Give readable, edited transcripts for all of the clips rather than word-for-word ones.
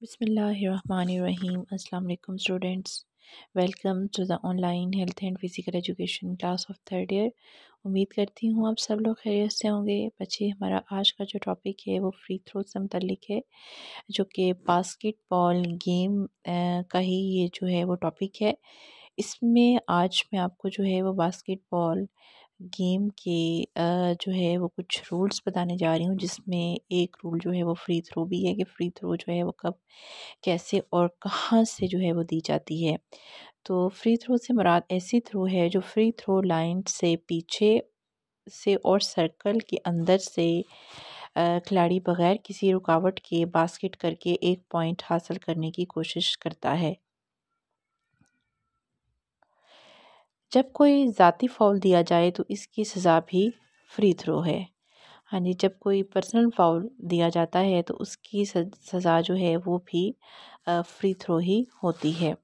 बिस्मिल्लाहिर्रहमानिर्रहीम। अस्सलाम वालेकुम students, welcome to the online health and physical education class of third year. उम्मीद करती हूँ आप सब लोग खैरियत से होंगे। बच्चे, हमारा आज का जो टॉपिक है वो फ्री थ्रो से मुतल्लिक है, जो कि बास्केटबॉल गेम का ही ये जो है वो टॉपिक है। इसमें आज मैं आपको जो है वो बास्केटबॉल गेम के जो है वो कुछ रूल्स बताने जा रही हूँ, जिसमें एक रूल जो है वो फ्री थ्रो भी है कि फ्री थ्रो जो है वो कब, कैसे और कहाँ से जो है वो दी जाती है। तो फ्री थ्रो से मुराद ऐसी थ्रो है जो फ्री थ्रो लाइन से पीछे से और सर्कल के अंदर से खिलाड़ी बगैर किसी रुकावट के बास्केट करके एक पॉइंट हासिल करने की कोशिश करता है। जब कोई ज़ाती फ़ाउल दिया जाए तो इसकी सज़ा भी फ्री थ्रो है। हाँ जी, जब कोई पर्सनल फ़ाउल दिया जाता है तो उसकी सज़ा जो है वो भी फ्री थ्रो ही होती है।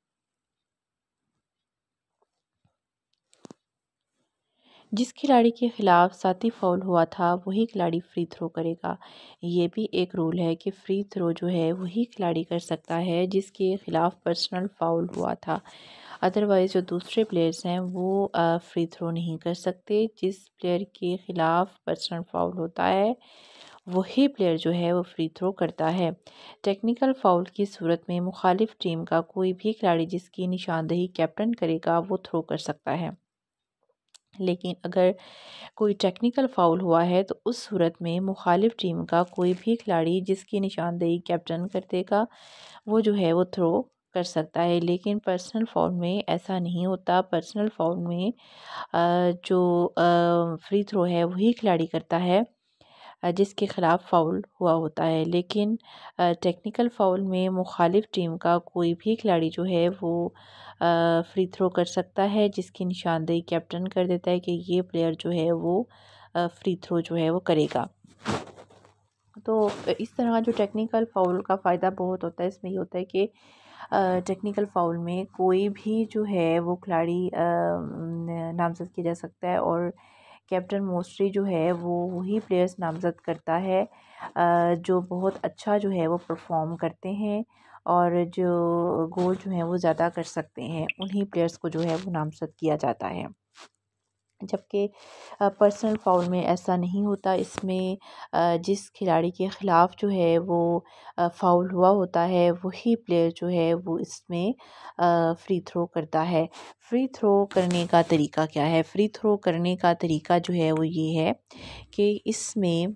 जिस खिलाड़ी के खिलाफ साथी फाउल हुआ था वही खिलाड़ी फ्री थ्रो करेगा। ये भी एक रूल है कि फ्री थ्रो जो है वही खिलाड़ी कर सकता है जिसके खिलाफ पर्सनल फाउल हुआ था। अदरवाइज़ जो दूसरे प्लेयर्स हैं वो फ्री थ्रो नहीं कर सकते। जिस प्लेयर के खिलाफ पर्सनल फाउल होता है वही प्लेयर जो है वो फ्री थ्रो करता है। टेक्निकल फाउल की सूरत में मुखालिफ टीम का कोई भी खिलाड़ी जिसकी निशानदेही कैप्टन करेगा वो थ्रो कर सकता है। लेकिन अगर कोई टेक्निकल फाउल हुआ है तो उस सूरत में मुखालिफ टीम का कोई भी खिलाड़ी जिसकी निशानदेही कैप्टन कर देगा वो जो है वो थ्रो कर सकता है। लेकिन पर्सनल फाउल में ऐसा नहीं होता। पर्सनल फाउल में जो फ्री थ्रो है वही खिलाड़ी करता है जिसके ख़िलाफ़ फ़ाउल हुआ होता है। लेकिन टेक्निकल फ़ाउल में मुखालिफ टीम का कोई भी खिलाड़ी जो है वो फ्री थ्रो कर सकता है जिसकी निशानदेही कैप्टन कर देता है कि ये प्लेयर जो है वो फ्री थ्रो जो है वो करेगा। तो इस तरह जो टेक्निकल फ़ाउल का फ़ायदा बहुत होता है, इसमें ये होता है कि टेक्निकल फ़ाउल में कोई भी जो है वो खिलाड़ी नामज़द किया जा सकता है और कैप्टन मोस्टली जो है वो वही प्लेयर्स नामज़द करता है जो बहुत अच्छा जो है वो परफॉर्म करते हैं और जो गोल जो है वो ज़्यादा कर सकते हैं, उन्हीं प्लेयर्स को जो है वो नामज़द किया जाता है। जबकि पर्सनल फाउल में ऐसा नहीं होता। इसमें जिस खिलाड़ी के ख़िलाफ़ जो है वो फाउल हुआ होता है वही प्लेयर जो है वो इसमें फ्री थ्रो करता है। फ्री थ्रो करने का तरीका क्या है? फ्री थ्रो करने का तरीका जो है वो ये है कि इसमें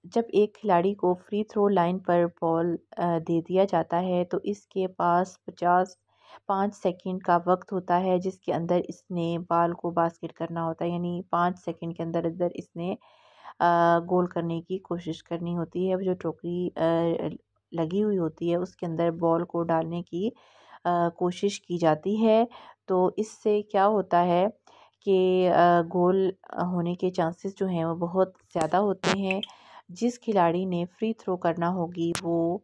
जब एक खिलाड़ी को फ्री थ्रो लाइन पर बॉल दे दिया जाता है तो इसके पास 5 सेकंड का वक्त होता है जिसके अंदर इसने बॉल को बास्केट करना होता है। यानी 5 सेकंड के अंदर अंदर इसने गोल करने की कोशिश करनी होती है। वो जो टोकरी लगी हुई होती है उसके अंदर बॉल को डालने की कोशिश की जाती है। तो इससे क्या होता है कि गोल होने के चांसेस जो हैं वो बहुत ज़्यादा होते हैं। जिस खिलाड़ी ने फ्री थ्रो करना होगी वो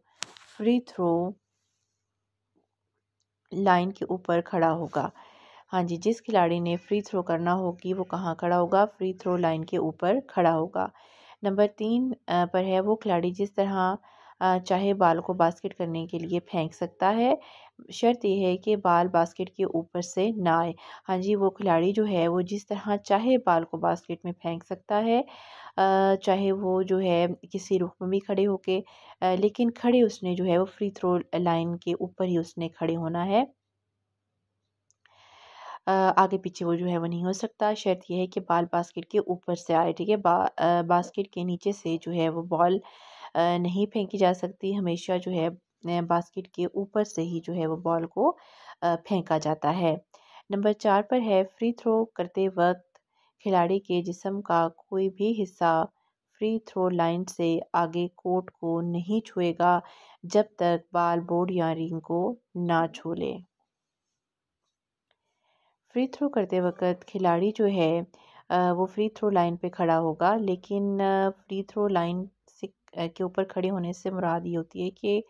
फ्री थ्रो लाइन के ऊपर खड़ा होगा। हाँ जी, जिस खिलाड़ी ने फ्री थ्रो करना होगी वो कहाँ खड़ा होगा? फ्री थ्रो लाइन के ऊपर खड़ा होगा। नंबर 3 पर है वो खिलाड़ी जिस तरह चाहे बाल को बास्केट करने के लिए फेंक सकता है। शर्त ये है कि बाल बास्केट के ऊपर से ना आए। हाँ जी, वो खिलाड़ी जो है वो जिस तरह चाहे बाल को बास्केट में फेंक सकता है। चाहे वो जो है किसी रुख में भी खड़े होके, लेकिन खड़े उसने जो है वो फ्री थ्रो लाइन के ऊपर ही उसने खड़े होना है। आगे पीछे वो जो है वो नहीं हो सकता। शर्त ये है कि बॉल बास्केट के ऊपर से आए, ठीक है? बास्केट के नीचे से जो है वो बॉल नहीं फेंकी जा सकती। हमेशा जो है बास्केट के ऊपर से ही जो है वो बॉल को फेंका जाता है। नंबर 4 पर है फ्री थ्रो करते वक्त खिलाड़ी के जिस्म का कोई भी हिस्सा फ्री थ्रो लाइन से आगे कोर्ट को नहीं छुएगा जब तक बॉल बोर्ड या रिंग को ना छू ले। फ्री थ्रो करते वक़्त खिलाड़ी जो है वो फ्री थ्रो लाइन पे खड़ा होगा, लेकिन फ्री थ्रो लाइन से के ऊपर खड़े होने से मुराद ये होती है कि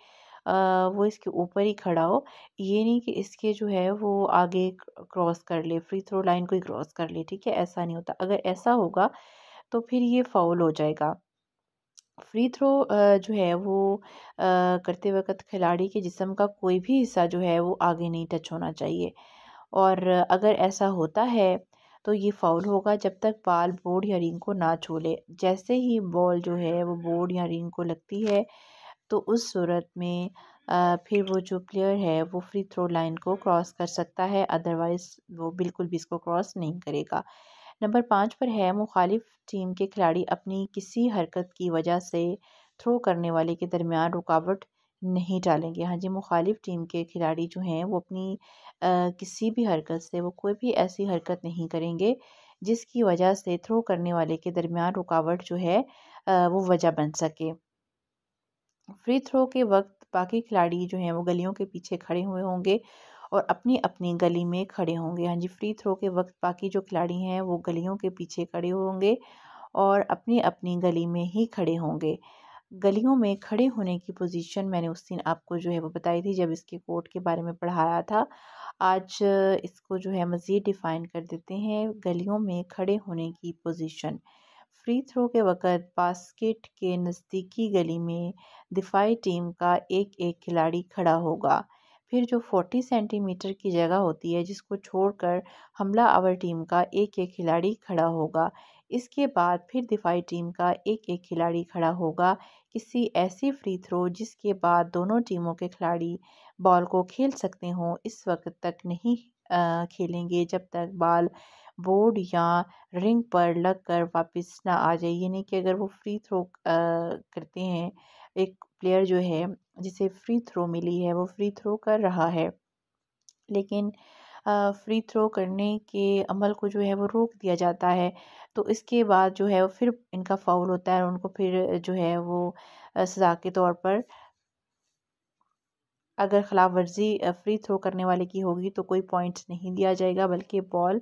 वो इसके ऊपर ही खड़ा हो। ये नहीं कि इसके जो है वो आगे क्रॉस कर ले, फ्री थ्रो लाइन को ही क्रॉस कर ले, ठीक है? ऐसा नहीं होता। अगर ऐसा होगा तो फिर ये फ़ाउल हो जाएगा। फ्री थ्रो जो है वो करते वक़्त खिलाड़ी के जिस्म का कोई भी हिस्सा जो है वो आगे नहीं टच होना चाहिए। और अगर ऐसा होता है तो ये फ़ाउल होगा जब तक बॉल बोर्ड या रिंग को ना छू ले। जैसे ही बॉल जो है वो बोर्ड या रिंग को लगती है तो उस सूरत में फिर वो जो प्लेयर है वो फ्री थ्रो लाइन को क्रॉस कर सकता है, अदरवाइज़ वो बिल्कुल भी इसको क्रॉस नहीं करेगा। नंबर 5 पर है, मुखालिफ टीम के खिलाड़ी अपनी किसी हरकत की वजह से थ्रो करने वाले के दरमियान रुकावट नहीं डालेंगे। हाँ जी, मुखालिफ टीम के खिलाड़ी जो हैं वो अपनी किसी भी हरकत से वो कोई भी ऐसी हरकत नहीं करेंगे जिसकी वजह से थ्रो करने वाले के दरमियान रुकावट जो है वो वजह बन सके। फ्री थ्रो के वक्त बाकी खिलाड़ी जो हैं वो गलियों के पीछे खड़े हुए होंगे और अपनी अपनी गली में खड़े होंगे। हाँ जी, फ्री थ्रो के वक्त बाकी जो खिलाड़ी हैं वो गलियों के पीछे खड़े होंगे और अपनी अपनी गली में ही खड़े होंगे। गलियों में खड़े होने की पोजीशन मैंने उस दिन आपको जो है वो बताई थी जब इसके कोड के बारे में पढ़ाया था। आज इसको जो है मज़ीद डिफ़ाइन कर देते हैं। गलियों में खड़े होने की पोजीशन, फ्री थ्रो के वक़्त बास्केट के नज़दीकी गली में दिफाई टीम का एक-एक खिलाड़ी खड़ा होगा। फिर जो 40 सेंटीमीटर की जगह होती है जिसको छोड़कर हमला आवर टीम का एक-एक खिलाड़ी खड़ा होगा। इसके बाद फिर दिफाई टीम का एक-एक खिलाड़ी खड़ा होगा। किसी ऐसी फ्री थ्रो जिसके बाद दोनों टीमों के खिलाड़ी बॉल को खेल सकते हों, इस वक़्त तक नहीं खेलेंगे जब तक बॉल बोर्ड या रिंग पर लगकर वापस ना आ जाए। यानी कि अगर वो फ्री थ्रो करते हैं, एक प्लेयर जो है जिसे फ्री थ्रो मिली है वो फ्री थ्रो कर रहा है, लेकिन फ्री थ्रो करने के अमल को जो है वो रोक दिया जाता है, तो इसके बाद जो है वो फिर इनका फ़ाउल होता है और उनको फिर जो है वो सज़ा के तौर पर अगर खिलाफ वर्जी फ्री थ्रो करने वाले की होगी तो कोई पॉइंट्स नहीं दिया जाएगा बल्कि बॉल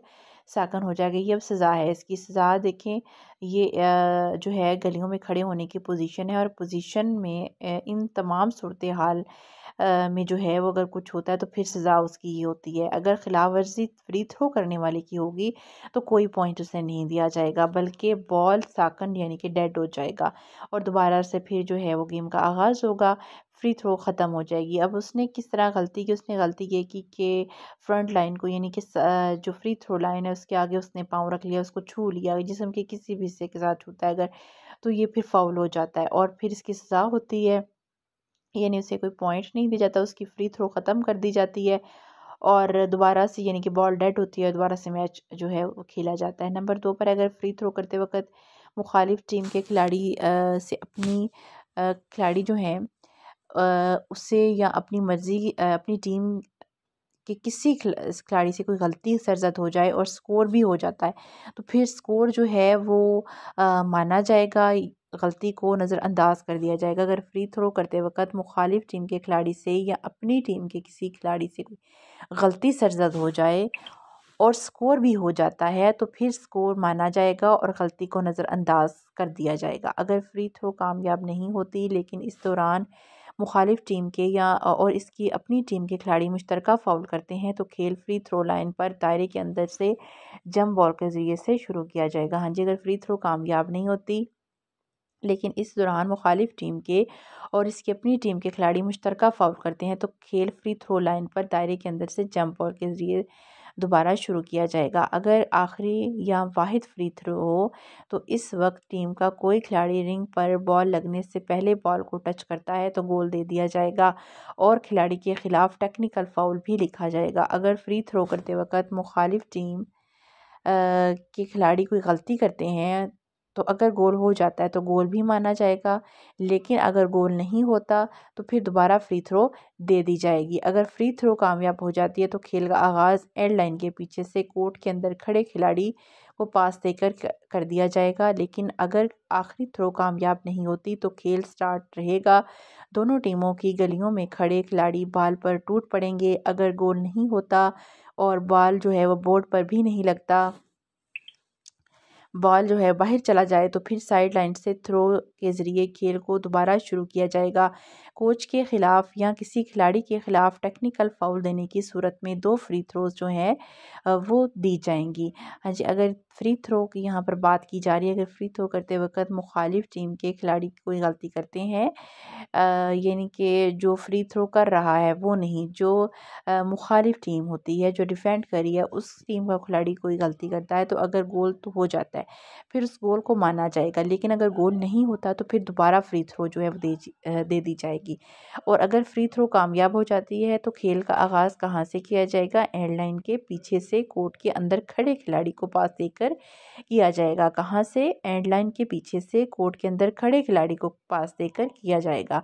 सैकन हो जाएगी। ये अब सज़ा है, इसकी सज़ा देखें। ये जो है गलियों में खड़े होने की पोजीशन है और पोजीशन में इन तमाम सूरत हाल में जो है वो अगर कुछ होता है तो फिर सज़ा उसकी ये होती है। अगर खिलाफ वर्जी फ्री थ्रो करने वाले की होगी तो कोई पॉइंट उसे नहीं दिया जाएगा बल्कि बॉल साकन यानी कि डेड हो जाएगा और दोबारा से फिर जो है वो गेम का आगाज़ होगा। फ्री थ्रो ख़त्म हो जाएगी। अब उसने किस तरह गलती की, उसने गलती ये की कि फ्रंट लाइन को यानी कि जो फ्री थ्रो लाइन है उसके आगे उसने पाँव रख लिया, उसको छू लिया, जिस्म के किसी भी हिस्से के साथ छूता है अगर, तो ये फिर फाउल हो जाता है और फिर इसकी सज़ा होती है। यानी उसे कोई पॉइंट नहीं दिया जाता, उसकी फ्री थ्रो ख़त्म कर दी जाती है और दोबारा से यानी कि बॉल डेड होती है, दोबारा से मैच जो है वो खेला जाता है। नंबर 2 पर अगर फ्री थ्रो करते वक़्त मुखालिफ टीम के खिलाड़ी से अपनी खिलाड़ी जो हैं उससे या अपनी मर्ज़ी अपनी टीम के किसी खिलाड़ी से कोई गलती सरज़द हो जाए और स्कोर भी हो जाता है, तो फिर स्कोर जो है वो माना जाएगा, गलती को नज़रअंदाज कर दिया जाएगा। अगर फ्री थ्रो करते वक़्त मुखालिफ टीम के खिलाड़ी से या अपनी टीम के किसी खिलाड़ी से कोई गलती सरज़द हो जाए और स्कोर भी हो जाता है तो फिर स्कोर माना जाएगा और गलती को नज़रअंदाज कर दिया जाएगा। अगर फ्री थ्रो कामयाब नहीं होती लेकिन इस दौरान मुखालिफ टीम के या और इसकी अपनी टीम के खिलाड़ी मुश्तरका फ़ाउल करते हैं तो खेल फ्री थ्रो लाइन पर दायरे के अंदर से जंप बॉल के ज़रिए से शुरू किया जाएगा। हाँ जी, अगर फ्री थ्रो कामयाब नहीं होती लेकिन इस दौरान मुखालिफ टीम के और इसकी अपनी टीम के खिलाड़ी मुश्तरका फ़ाउल करते हैं तो खेल फ्री थ्रो लाइन पर दायरे के अंदर से जंप बॉल के ज़रिए दोबारा शुरू किया जाएगा। अगर आखिरी या वाहिद फ्री थ्रो हो तो इस वक्त टीम का कोई खिलाड़ी रिंग पर बॉल लगने से पहले बॉल को टच करता है तो गोल दे दिया जाएगा और खिलाड़ी के खिलाफ टेक्निकल फ़ाउल भी लिखा जाएगा। अगर फ्री थ्रो करते वक्त मुखालिफ टीम के खिलाड़ी कोई गलती करते हैं तो अगर गोल हो जाता है तो गोल भी माना जाएगा, लेकिन अगर गोल नहीं होता तो फिर दोबारा फ्री थ्रो दे दी जाएगी। अगर फ्री थ्रो कामयाब हो जाती है तो खेल का आगाज़ एंड लाइन के पीछे से कोर्ट के अंदर खड़े खिलाड़ी को पास देकर कर दिया जाएगा, लेकिन अगर आखिरी थ्रो कामयाब नहीं होती तो खेल स्टार्ट रहेगा। दोनों टीमों की गलियों में खड़े खिलाड़ी बॉल पर टूट पड़ेंगे। अगर गोल नहीं होता और बॉल जो है वो बोर्ड पर भी नहीं लगता बॉल जो है बाहर चला जाए तो फिर साइड लाइन से थ्रो के ज़रिए खेल को दोबारा शुरू किया जाएगा। कोच के ख़िलाफ़ या किसी खिलाड़ी के ख़िलाफ़ टेक्निकल फ़ाउल देने की सूरत में 2 फ्री थ्रोज़ जो हैं वो दी जाएंगी। हाँ जी, अगर फ्री थ्रो की यहाँ पर बात की जा रही है, अगर फ्री थ्रो करते वक्त मुखालिफ टीम के खिलाड़ी कोई गलती करते हैं, यानी कि जो फ्री थ्रो कर रहा है वो नहीं, जो मुखालिफ टीम होती है जो डिफेंड करी है उस टीम का खिलाड़ी कोई गलती करता है, तो अगर गोल तो हो जाता है फिर उस गोल को माना जाएगा। लेकिन अगर गोल नहीं होता तो फिर दोबारा फ्री थ्रो जो है वो दे दी जाएगी। और अगर फ्री थ्रो कामयाब हो जाती है तो खेल का आगाज़ कहाँ से किया जाएगा? एंड लाइन के पीछे से कोर्ट के अंदर खड़े खिलाड़ी को पास देकर किया जाएगा। कहाँ से? एंड लाइन के पीछे से कोर्ट के अंदर खड़े खिलाड़ी को पास देकर किया जाएगा।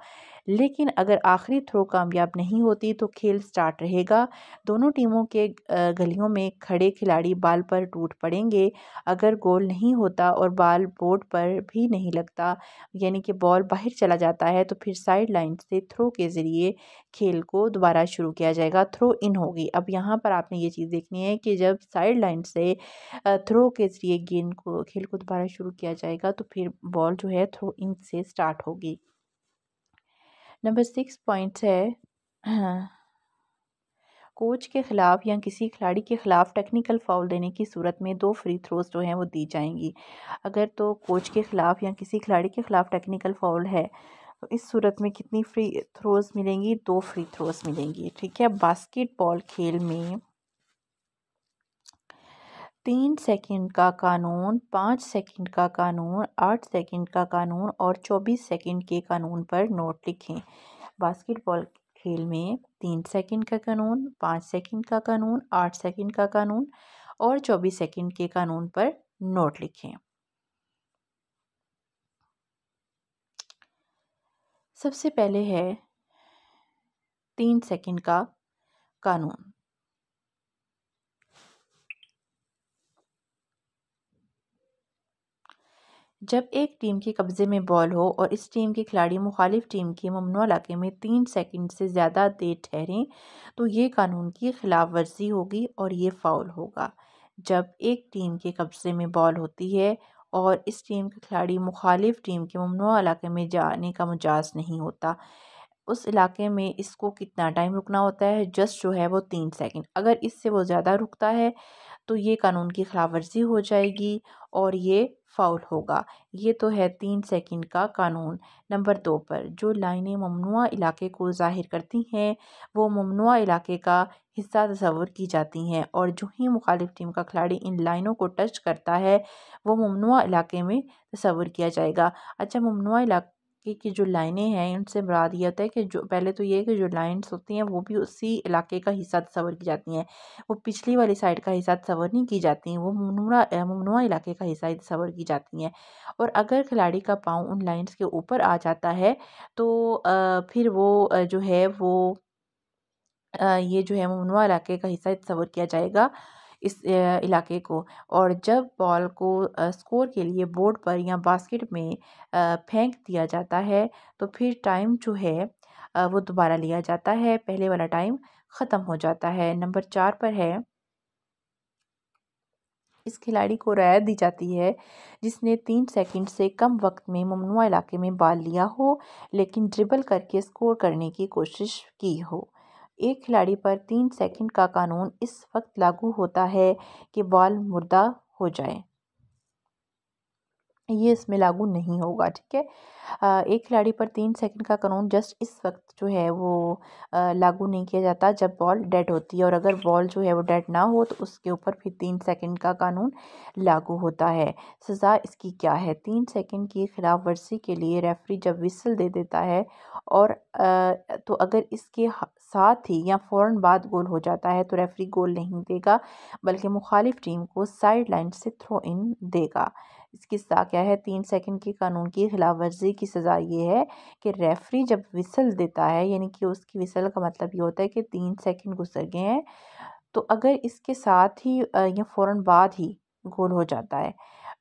लेकिन अगर आखिरी थ्रो कामयाब नहीं होती तो खेल स्टार्ट रहेगा। दोनों टीमों के गलियों में खड़े खिलाड़ी बॉल पर टूट पड़ेंगे। अगर गोल नहीं होता और बॉल बोर्ड पर भी नहीं लगता, यानी कि बॉल बाहर चला जाता है, तो फिर साइड लाइन से थ्रो के ज़रिए खेल को दोबारा शुरू किया जाएगा, थ्रो इन होगी। अब यहाँ पर आपने ये चीज़ देखनी है कि जब साइड लाइन से थ्रो के ज़रिए खेल को दोबारा शुरू किया जाएगा तो फिर बॉल जो है थ्रो इन से स्टार्ट होगी। नंबर 6 पॉइंट है, हाँ, कोच के खिलाफ या किसी खिलाड़ी के खिलाफ टेक्निकल फाउल देने की सूरत में 2 फ्री थ्रोज जो हैं वो दी जाएंगी। अगर तो कोच के खिलाफ या किसी खिलाड़ी के खिलाफ टेक्निकल फाउल है तो इस सूरत में कितनी फ्री थ्रोज मिलेंगी? 2 फ्री थ्रोज मिलेंगी। ठीक है, बास्केटबॉल खेल में 3 सेकंड का कानून, 5 सेकंड का कानून, 8 सेकंड का कानून और 24 सेकंड के कानून पर नोट लिखें। बास्केटबॉल खेल में 3 सेकंड का कानून, 5 सेकंड का कानून, 8 सेकंड का कानून और 24 सेकंड के कानून पर नोट लिखें। सबसे पहले है 3 सेकंड का कानून। जब एक टीम के कब्ज़े में बॉल हो और इस टीम के खिलाड़ी मुखालिफ टीम के ममनुआ इलाके में 3 सेकंड से ज़्यादा देर ठहरें तो ये कानून की खिलाफ वर्जी होगी और ये फ़ाउल होगा। जब एक टीम के कब्ज़े में बॉल होती है और इस टीम के खिलाड़ी मुखालिफ टीम के ममनुआ इलाके में जाने का मुजाज नहीं होता, उस इलाके में इसको कितना टाइम रुकना होता है? जस्ट जो है वो 3 सेकंड। अगर इससे वो ज़्यादा रुकता है तो ये कानून की खिलाफ वर्जी हो जाएगी और ये फ़ाउल होगा। ये तो है 3 सेकंड का कानून। नंबर 2 पर जो लाइनें ममनुआ इलाके को ज़ाहिर करती हैं वो ममनुआ इलाके का हिस्सा तस्वुर की जाती हैं और जो ही मुखालिफ टीम का खिलाड़ी इन लाइनों को टच करता है वो ममनुआ इलाके में तस्वुर किया जाएगा। अच्छा, ममनुआ इलाके की जो लाइनें हैं उनसे मुराद ये होता है कि जो पहले तो ये है कि जो लाइन्स होती हैं वो भी उसी इलाके का हिस्सा तस्वुर की जाती हैं। वो पिछली वाली साइड का हिस्सा तस्वुर नहीं की जाती हैं, वो ममनुआ इलाके का हिस्सा ही तस्वुर की जाती हैं। और अगर खिलाड़ी का पाँव उन लाइन्स के ऊपर आ जाता है तो फिर वो जो है वो ये जो है ममनुआ इलाके का हिस्सा तस्वुर किया जाएगा इस इलाके को। और जब बॉल को स्कोर के लिए बोर्ड पर या बास्केट में फेंक दिया जाता है तो फिर टाइम जो है वो दोबारा लिया जाता है, पहले वाला टाइम ख़त्म हो जाता है। नंबर 4 पर है, इस खिलाड़ी को रियायत दी जाती है जिसने 3 सेकंड से कम वक्त में ममनुआ इलाके में बॉल लिया हो लेकिन ड्रिबल करके स्कोर करने की कोशिश की हो। एक खिलाड़ी पर 3 सेकंड का कानून इस वक्त लागू होता है कि बॉल मुर्दा हो जाए, ये इसमें लागू नहीं होगा। ठीक है, एक खिलाड़ी पर 3 सेकंड का कानून जस्ट इस वक्त जो है वो लागू नहीं किया जाता जब बॉल डेड होती है, और अगर बॉल जो है वो डेड ना हो तो उसके ऊपर फिर 3 सेकंड का कानून लागू होता है। सज़ा इसकी क्या है? 3 सेकंड की खिलाफ वर्जी के लिए रेफरी जब विसल दे देता है और तो अगर इसके साथ ही या फ़ौरन बाद गोल हो जाता है तो रेफरी गोल नहीं देगा बल्कि मुखालिफ टीम को साइड लाइन से थ्रो इन देगा। इसकी सज़ा क्या है? 3 सेकंड के कानून की खिलाफ वर्जी की सज़ा ये है कि रेफरी जब विसल देता है, यानी कि उसकी विसल का मतलब ये होता है कि 3 सेकंड गुजर गए हैं, तो अगर इसके साथ ही या फ़ौरन बाद ही गोल हो जाता है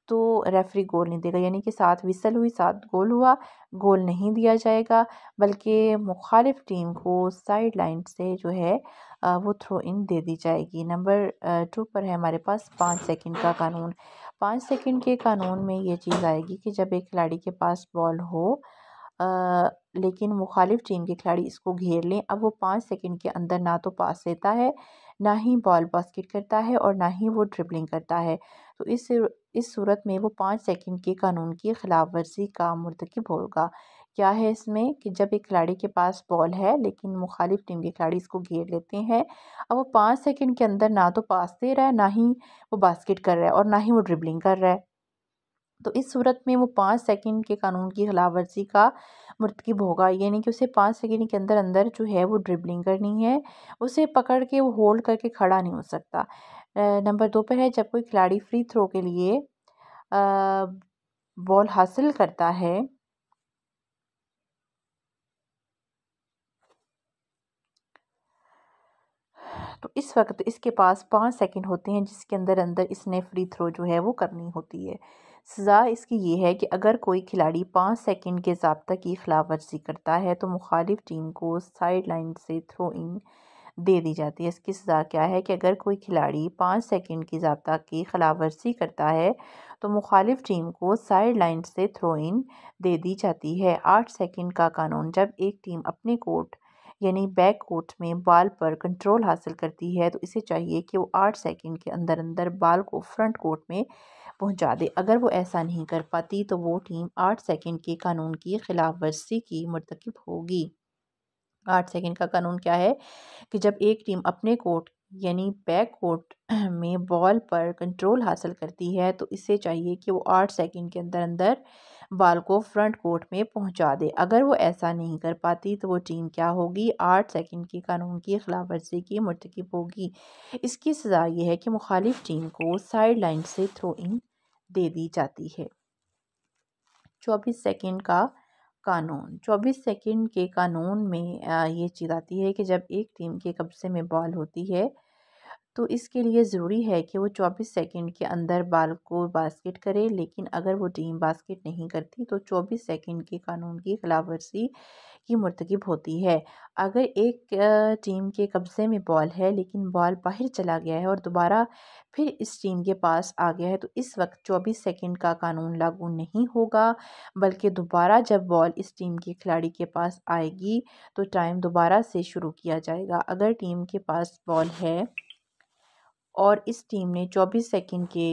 तो रेफरी गोल नहीं देगा, यानी कि साथ विसल हुई, साथ गोल हुआ, गोल नहीं दिया जाएगा बल्कि मुखालिफ टीम को साइड लाइन से जो है वो थ्रो इन दे दी जाएगी। नंबर 2 पर है हमारे पास 5 सेकंड का कानून। 5 सेकंड के कानून में ये चीज़ आएगी कि जब एक खिलाड़ी के पास बॉल हो लेकिन मुखालिफ टीम के खिलाड़ी इसको घेर लें। अब वो 5 सेकंड के अंदर ना तो पास लेता है, ना ही बॉल बास्केट करता है और ना ही वो ड्रिबलिंग करता है। तो इस सूरत में वो 5 सेकंड के कानून की खिलाफ वर्जी का मुर्तकिब होगा। क्या है इसमें कि जब एक खिलाड़ी के पास बॉल है लेकिन मुखालिफ टीम के खिलाड़ी इसको घेर लेते हैं। अब वो 5 सेकंड के अंदर ना तो पास दे रहा है, ना ही वो बास्केट कर रहा है और ना ही वो ड्रिबलिंग कर रहा है। तो इस सूरत में वो 5 सेकंड के कानून की खिलाफ़वर्ज़ी का मुर्तकिब होगा। यानी कि उसे 5 सेकंड के अंदर अंदर जो है वो ड्रिबलिंग करनी है। उसे पकड़ के वो होल्ड करके खड़ा नहीं हो सकता। नंबर 2 पर है जब कोई खिलाड़ी फ्री थ्रो के लिए बॉल हासिल करता है तो इस वक्त इसके पास 5 सेकंड होते हैं जिसके अंदर अंदर इसने फ्री थ्रो जो है वो करनी होती है। सज़ा इसकी ये है कि अगर कोई खिलाड़ी 5 सेकंड के ज़ाब्ता की खिलाफ वर्जी करता है तो मुखालिफ टीम को साइड लाइन से थ्रो इन दे दी जाती है। इसकी सज़ा क्या है कि अगर कोई खिलाड़ी 5 सेकंड की ज़ाब्ता की खिलाफ वर्जी करता है तो मुखालिफ टीम को साइड लाइन से थ्रो इन दे दी जाती है। 8 सेकंड का कानून जब एक टीम अपने कोर्ट यानी बैक कोर्ट में बॉल पर कंट्रोल हासिल करती है तो इसे चाहिए कि वो 8 सेकंड के अंदर अंदर बॉल को फ्रंट कोर्ट में पहुंचा दे। अगर वो ऐसा नहीं कर पाती तो वो टीम 8 सेकंड के कानून की खिलाफ वर्जी की मुर्तकिब होगी। 8 सेकंड का कानून क्या है कि जब एक टीम अपने कोर्ट यानी बैक कोर्ट में बॉल पर कंट्रोल हासिल करती है तो इसे चाहिए कि वो 8 सेकंड के अंदर अंदर बॉल को फ्रंट कोर्ट में पहुंचा दे। अगर वो ऐसा नहीं कर पाती तो वो टीम क्या होगी, 8 सेकंड के कानून की खिलाफ वर्जी की मुर्तकिब होगी। इसकी सज़ा ये है कि मुखालिफ टीम को साइड लाइन से थ्रो इन दे दी जाती है। 24 सेकंड का कानून 24 सेकंड के कानून में ये चीज़ आती है कि जब एक टीम के कब्जे में बॉल होती है तो इसके लिए ज़रूरी है कि वो 24 सेकंड के अंदर बॉल को बास्केट करे। लेकिन अगर वो टीम बास्केट नहीं करती तो 24 सेकंड के कानून की खिलाफ वर्जी की मुर्तकिब होती है। अगर एक टीम के कब्ज़े में बॉल है लेकिन बॉल बाहर चला गया है और दोबारा फिर इस टीम के पास आ गया है तो इस वक्त 24 सेकंड का कानून लागू नहीं होगा, बल्कि दोबारा जब बॉल इस टीम के खिलाड़ी के पास आएगी तो टाइम दोबारा से शुरू किया जाएगा। अगर टीम के पास बॉल है और इस टीम ने 24 सेकंड के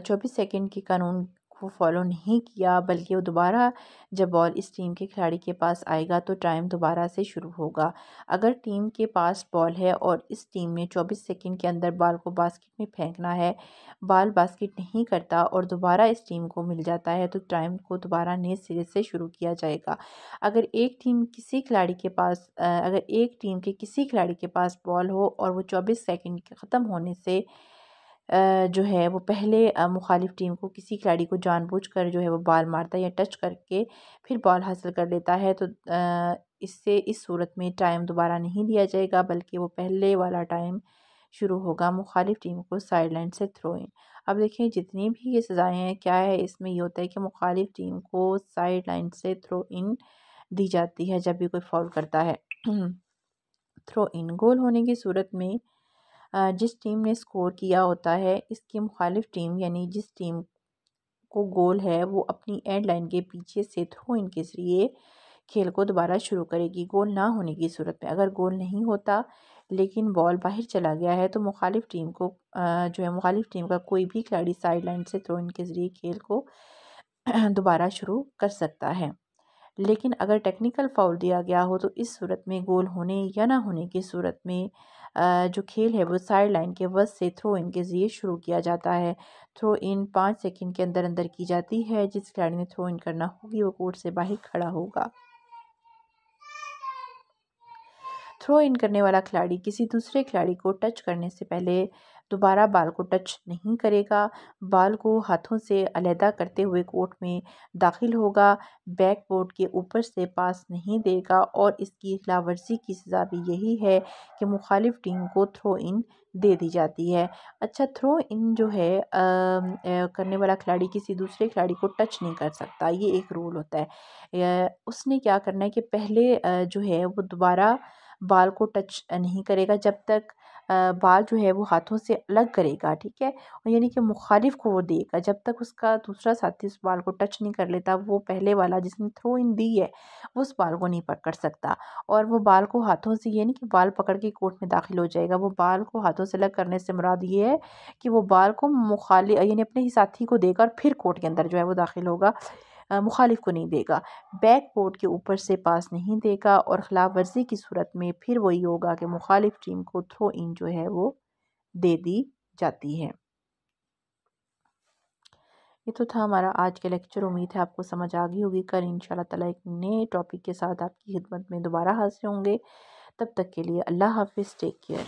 24 सेकंड के कानून को फॉलो नहीं किया बल्कि वो दोबारा जब बॉल इस टीम के खिलाड़ी के पास आएगा तो टाइम दोबारा से शुरू होगा। अगर टीम के पास बॉल है और इस टीम ने 24 सेकंड के अंदर बॉल को बास्केट में फेंकना है, बॉल बास्केट नहीं करता और दोबारा इस टीम को मिल जाता है तो टाइम को दोबारा नए सिरे से शुरू किया जाएगा। अगर एक टीम के किसी खिलाड़ी के पास बॉल हो और वो 24 सेकंड के ख़त्म होने से जो है वो पहले मुखालिफ टीम को किसी खिलाड़ी को जानबूझकर जो है वो बॉल मारता है या टच करके फिर बॉल हासिल कर लेता है तो इससे इस सूरत में टाइम दोबारा नहीं दिया जाएगा बल्कि वो पहले वाला टाइम शुरू होगा मुखालिफ टीम को साइड लाइन से थ्रो इन। अब देखिए जितनी भी ये सज़ाएँ हैं क्या है इसमें ये होता है कि मुखालिफ टीम को साइड लाइन से थ्रो इन दी जाती है जब भी कोई फाउल करता है। थ्रो इन गोल होने की सूरत में जिस टीम ने स्कोर किया होता है इसकी मुखालिफ टीम यानी जिस टीम को गोल है वो अपनी एंड लाइन के पीछे से थ्रो इन के ज़रिए खेल को दोबारा शुरू करेगी। गोल ना होने की सूरत में अगर गोल नहीं होता लेकिन बॉल बाहर चला गया है तो मुखालिफ टीम को जो है मुखालिफ टीम का कोई भी खिलाड़ी साइड लाइन से थ्रो इन के ज़रिए खेल को दोबारा शुरू कर सकता है। लेकिन अगर टेक्निकल फ़ाउल दिया गया हो तो इस सूरत में गोल होने या ना होने की सूरत में जो खेल है वो साइड लाइन के वस से थ्रो इन के ज़रिए शुरू किया जाता है। थ्रो इन 5 सेकंड के अंदर अंदर की जाती है। जिस खिलाड़ी ने थ्रो इन करना होगी वो कोर्ट से बाहर खड़ा होगा। थ्रो इन करने वाला खिलाड़ी किसी दूसरे खिलाड़ी को टच करने से पहले दोबारा बॉल को टच नहीं करेगा। बॉल को हाथों से अलहदा करते हुए कोर्ट में दाखिल होगा, बैक बोर्ड के ऊपर से पास नहीं देगा और इसकी खिलाफ वर्जी की सज़ा भी यही है कि मुखालिफ टीम को थ्रो इन दे दी जाती है। अच्छा, थ्रो इन जो है करने वाला खिलाड़ी किसी दूसरे खिलाड़ी को टच नहीं कर सकता, ये एक रूल होता है। उसने क्या करना है कि पहले जो है वो दोबारा बॉल को टच नहीं करेगा जब तक बाल जो है वो हाथों से अलग करेगा, ठीक है। और यानी कि मुखालिफ को वो देगा, जब तक उसका दूसरा साथी उस बाल को टच नहीं कर लेता, वो पहले वाला जिसने थ्रो इन दी है वो उस बाल को नहीं पकड़ सकता। और वो बाल को हाथों से, ये नहीं कि बाल पकड़ के कोर्ट में दाखिल हो जाएगा, वो बाल को हाथों से अलग करने से मुराद ये है कि वो बाल को यानी अपने ही साथी को देगा और फिर कोर्ट के अंदर जो है वो दाखिल होगा, मुखालिफ को नहीं देगा। बैक बोर्ड के ऊपर से पास नहीं देगा, और खिलाफ वर्जी की सूरत में फिर वही होगा कि मुखालिफ टीम को थ्रो इन जो है वो दे दी जाती है। ये तो था हमारा आज का लेक्चर। उम्मीद है आपको समझ आ गई होगी। कल इंशाल्लाह ताला एक नए टॉपिक के साथ आपकी खिदमत में दोबारा हाजिर होंगे। तब तक के लिए अल्लाह हाफिज़, टेक केयर।